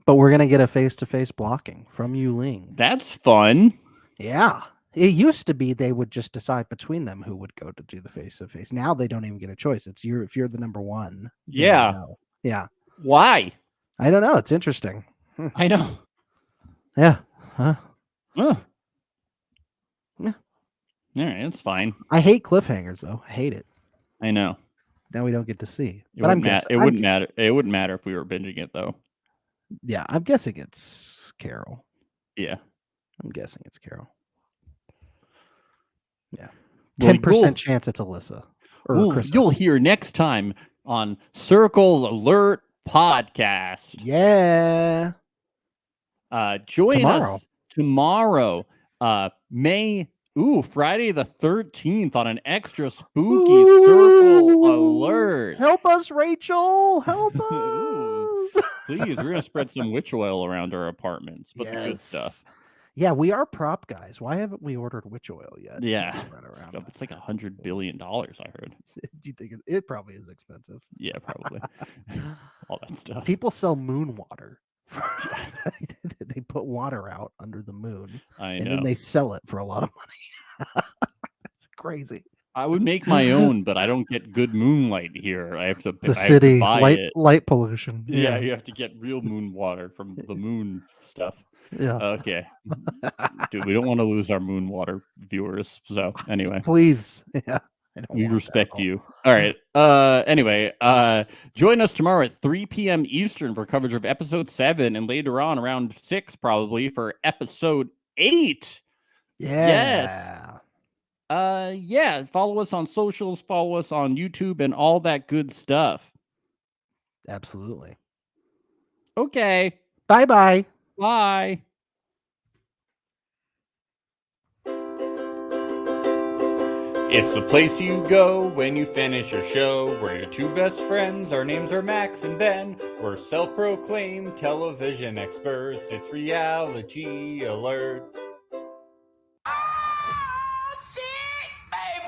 But we're going to get a face-to-face blocking from Yu Ling. That's fun. Yeah. It used to be they would just decide between them who would go to do the face-to-face. Now they don't even get a choice. It's if you're the number one. Yeah. Yeah. Why? I don't know. It's interesting. I know. Yeah. Huh? Yeah. Yeah. All right, it's fine. I hate cliffhangers, though. I hate it. I know. Now we don't get to see. It wouldn't matter. It wouldn't matter if we were binging it, though. Yeah, I'm guessing it's Carol. Yeah. I'm guessing it's Carol. Yeah. 10% chance it's Alyssa. Or you'll hear next time on Circle Alert Podcast. Yeah. Join us tomorrow. Friday the 13th on an extra spooky Circle Alert. Help us, Rachel. Help us. Please, we're going to spread some witch oil around our apartments. But the good stuff. Yeah, we are prop guys. Why haven't we ordered witch oil yet? to Yeah. spread around? It's like $100 billion, I heard. Do you think it probably is expensive? Yeah, probably. All that stuff. People sell moon water. They put water out under the moon, I and know. then they sell it for a lot of money. It's crazy. I would make my own, but I don't get good moonlight here. I have to. The I have to city buy light it. light pollution. Yeah, you have to get real moon water from the moon stuff. Yeah. Okay. Dude, we don't want to lose our moon water viewers. So anyway, Please. Yeah. I don't we want that respect at all. you. All right. Anyway, join us tomorrow at 3 p.m. Eastern for coverage of episode 7, and later on around 6 probably for episode 8. Yeah. Yeah. Follow us on socials, follow us on YouTube, and all that good stuff. Absolutely. Okay. Bye-bye. Bye. It's the place you go when you finish your show. We're your two best friends. Our names are Max and Ben. We're self-proclaimed television experts. It's Reality Alert.